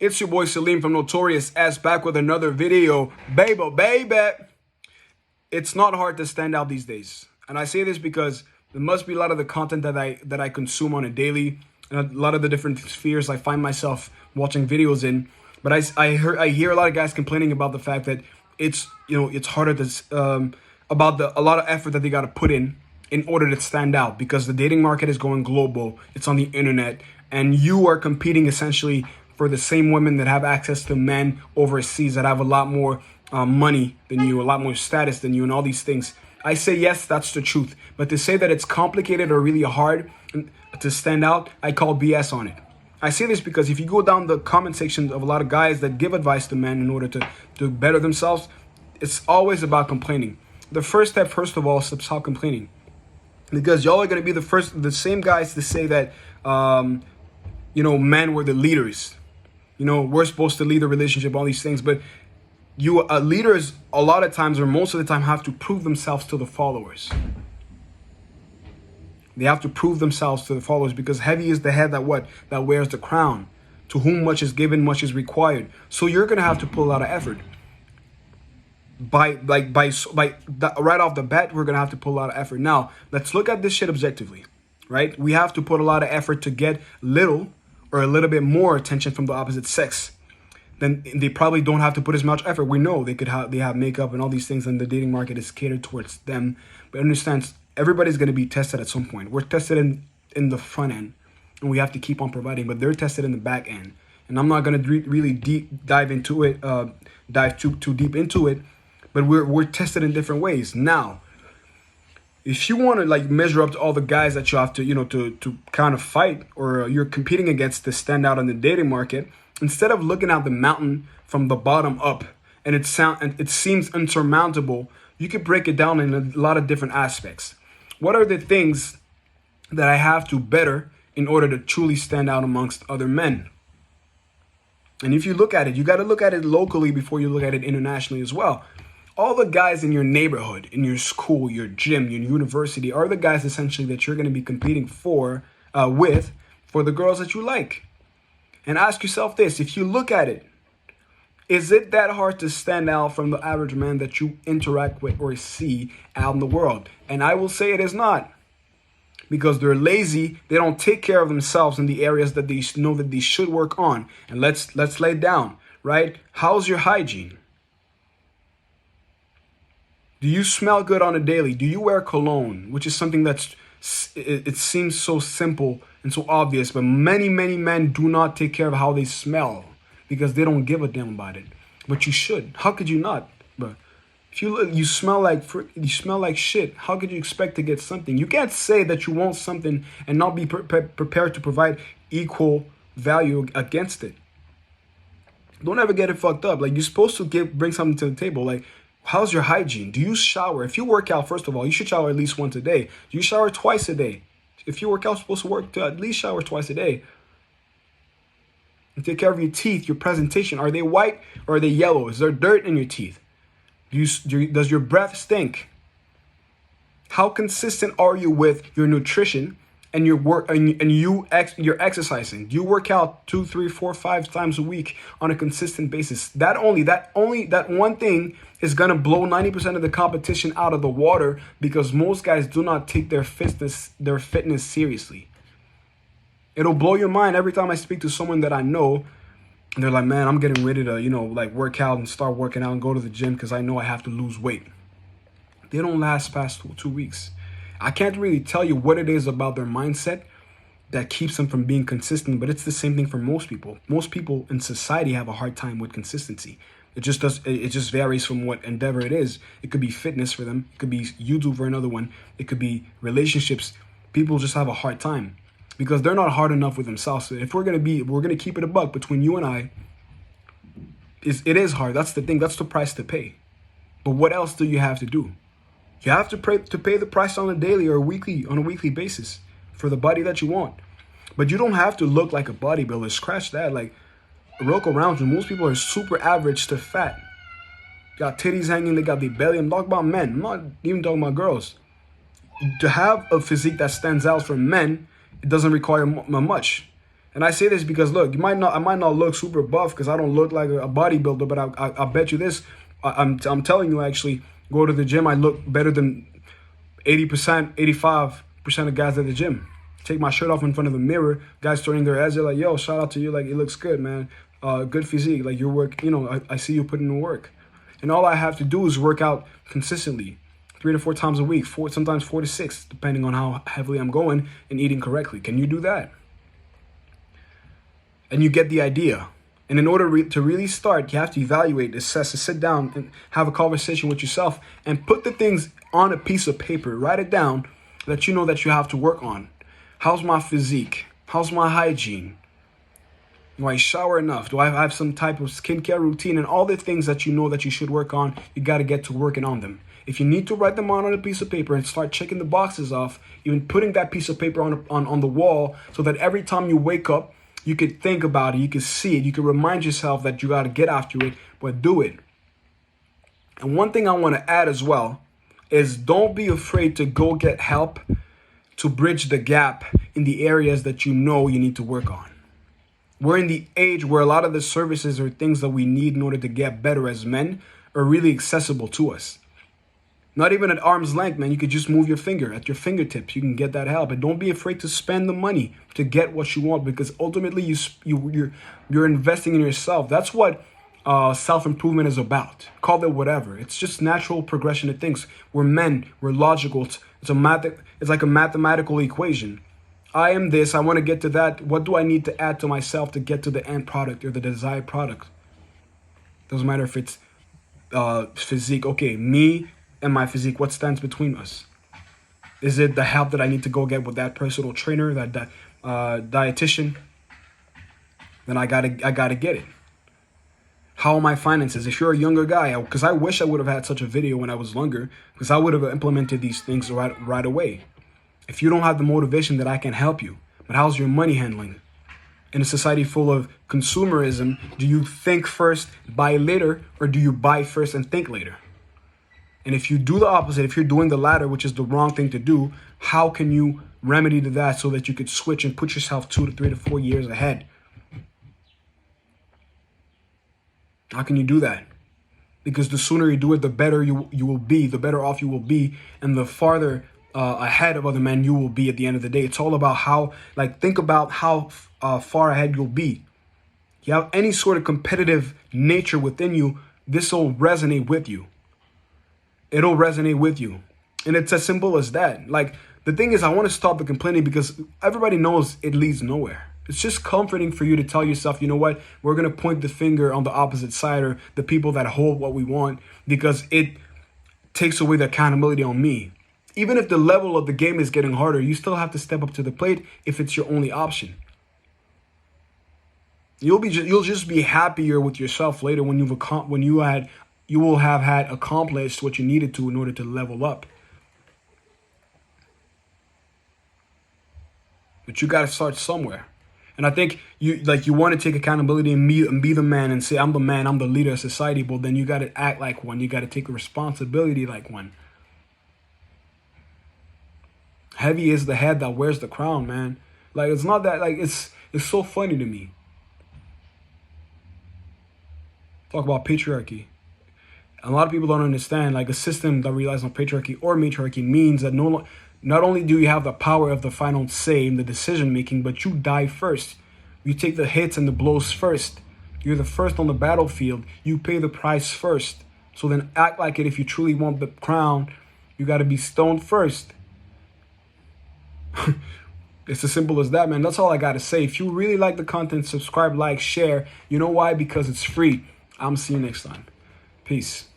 It's your boy Salim from Notorious S back with another video. Baby. It's not hard to stand out these days. And I say this because there must be a lot of the content that I consume on a daily, and a lot of the different spheres I find myself watching videos in. But I hear a lot of guys complaining about the fact that it's harder to about a lot of effort that they got to put in order to stand out, because the dating market is going global. It's on the internet, and you are competing essentially for the same women that have access to men overseas that have a lot more money than you, a lot more status than you, and all these things. I say yes, that's the truth. But to say that it's complicated or really hard to stand out, I call BS on it. I say this because if you go down the comment section of a lot of guys that give advice to men in order to better themselves, it's always about complaining. The first step, first of all, is to stop complaining. Because y'all are going to be the same guys to say that, men were the leaders. We're supposed to lead the relationship, all these things. But leaders, a lot of times, or most of the time, have to prove themselves to the followers. They have to prove themselves to the followers, because heavy is the head that wears the crown. To whom much is given, much is required. So you're going to have to put a lot of effort. Right off the bat, we're going to have to put a lot of effort. Now, let's look at this shit objectively, right? We have to put a lot of effort to get little or a little bit more attention from the opposite sex. Then they probably don't have to put as much effort. We know they have makeup and all these things, and the dating market is catered towards them. But understand, everybody's going to be tested at some point. We're tested in the front end, and we have to keep on providing, but they're tested in the back end. And I'm not going to really dive into it, dive too deep into it, but we're tested in different ways. Now, if you want to measure up to all the guys that you have to kind of fight, or you're competing against to stand out on the dating market, instead of looking at the mountain from the bottom up and it seems insurmountable, you could break it down in a lot of different aspects. What are the things that I have to better in order to truly stand out amongst other men? And if you look at it, you got to look at it locally before you look at it internationally as well. All the guys in your neighborhood, in your school, your gym, your university are the guys essentially that you're going to be competing with for the girls that you like. And ask yourself this: if you look at it, is it that hard to stand out from the average man that you interact with or see out in the world? And I will say it is not. Because they're lazy, they don't take care of themselves in the areas that they know that they should work on. And let's lay it down, right? How's your hygiene? Do you smell good on a daily? Do you wear cologne? Which is something it seems so simple and so obvious, but many men do not take care of how they smell because they don't give a damn about it. But you should. How could you not, bro? If you smell like shit, how could you expect to get something? You can't say that you want something and not be prepared to provide equal value against it. Don't ever get it fucked up. You're supposed to bring something to the table. How's your hygiene? Do you shower? If you work out, first of all, you should shower at least once a day. Do you shower twice a day? If you work out, you're supposed to at least shower twice a day. And take care of your teeth, your presentation. Are they white or are they yellow? Is there dirt in your teeth? Does your breath stink? How consistent are you with your nutrition and your work and you're exercising? Do you work out 2, 3, 4, 5 times a week on a consistent basis? That one thing is gonna blow 90% of the competition out of the water, because most guys do not take their fitness seriously. It'll blow your mind every time I speak to someone that I know. And they're like, man, I'm getting ready to, work out and start working out and go to the gym because I know I have to lose weight. They don't last past 2 weeks. I can't really tell you what it is about their mindset that keeps them from being consistent, but it's the same thing for most people. Most people in society have a hard time with consistency. It just varies from what endeavor it is. It could be fitness for them. It could be YouTube for another one. It could be relationships. People just have a hard time because they're not hard enough with themselves. So if we're gonna keep it a buck between you and I, it is hard. That's the thing. That's the price to pay. But what else do you have to do? You have to pay the price on a daily or on a weekly basis for the body that you want. But you don't have to look like a bodybuilder. Scratch that. Look around you. Most people are super average to fat. Got titties hanging. They got the belly. I'm talking about men. I'm not even talking about girls. To have a physique that stands out from men, it doesn't require much. And I say this because look, I might not look super buff because I don't look like a bodybuilder, but I bet you this, I'm telling you actually, go to the gym, I look better than 80%, 85% of guys at the gym. Take my shirt off in front of the mirror, guys turning their heads, they're like, yo, shout out to you, like it looks good, man. Good physique, like your work, I see you putting in work. And all I have to do is work out consistently, 3 to 4 times a week, sometimes 4 to 6, depending on how heavily I'm going and eating correctly. Can you do that? And you get the idea. And in order to really start, you have to evaluate, assess, to sit down and have a conversation with yourself and put the things on a piece of paper. Write it down that you know that you have to work on. How's my physique? How's my hygiene? Do I shower enough? Do I have some type of skincare routine? And all the things that you know that you should work on, you got to get to working on them. If you need to write them on a piece of paper and start checking the boxes off, even putting that piece of paper on the wall so that every time you wake up, you could think about it, you could see it, you could remind yourself that you got to get after it, but do it. And one thing I want to add as well is don't be afraid to go get help to bridge the gap in the areas that you know you need to work on. We're in the age where a lot of the services or things that we need in order to get better as men are really accessible to us. Not even at arm's length, man. You could just move your finger at your fingertips. You can get that help. And don't be afraid to spend the money to get what you want, because ultimately you're investing in yourself. That's what self-improvement is about. Call it whatever. It's just natural progression of things. We're men. We're logical. It's like a mathematical equation. I am this. I want to get to that. What do I need to add to myself to get to the end product or the desired product? Doesn't matter if it's physique. Okay, me and my physique, what stands between us? Is it the help that I need to go get with that personal trainer, that dietitian? Then I gotta get it. How are my finances? If you're a younger guy, because I wish I would have had such a video when I was younger, because I would have implemented these things right away. If you don't have the motivation, that I can help you. But how's your money handling? In a society full of consumerism, do you think first, buy later, or do you buy first and think later? And if you do the opposite, if you're doing the latter, which is the wrong thing to do, how can you remedy to that so that you could switch and put yourself 2 to 3 to 4 years ahead? How can you do that? Because the sooner you do it, the better you will be, the better off you will be, and the farther ahead of other men you will be at the end of the day. It's all about think about how far ahead you'll be. You have any sort of competitive nature within you, this will resonate with you. It'll resonate with you. And it's as simple as that. Like, the thing is, I want to stop the complaining because everybody knows it leads nowhere. It's just comforting for you to tell yourself, you know what, we're going to point the finger on the opposite side or the people that hold what we want, because it takes away the accountability on me. Even if the level of the game is getting harder, you still have to step up to the plate if it's your only option. You'll just be happier with yourself later when you will have had accomplished what you needed to in order to level up. But you got to start somewhere. And I think you want to take accountability and be the man and say, I'm the man, I'm the leader of society. But then you got to act like one. You got to take responsibility like one. Heavy is the head that wears the crown, man. Like, it's not that, like, it's so funny to me. Talk about patriarchy. A lot of people don't understand, like, a system that relies on patriarchy or matriarchy means that not only do you have the power of the final say in the decision making, but you die first. You take the hits and the blows first. You're the first on the battlefield. You pay the price first. So then act like it. If you truly want the crown, you got to be stoned first. It's as simple as that, man. That's all I got to say. If you really like the content, subscribe, like, share. You know why? Because it's free. I'm see you next time. Peace.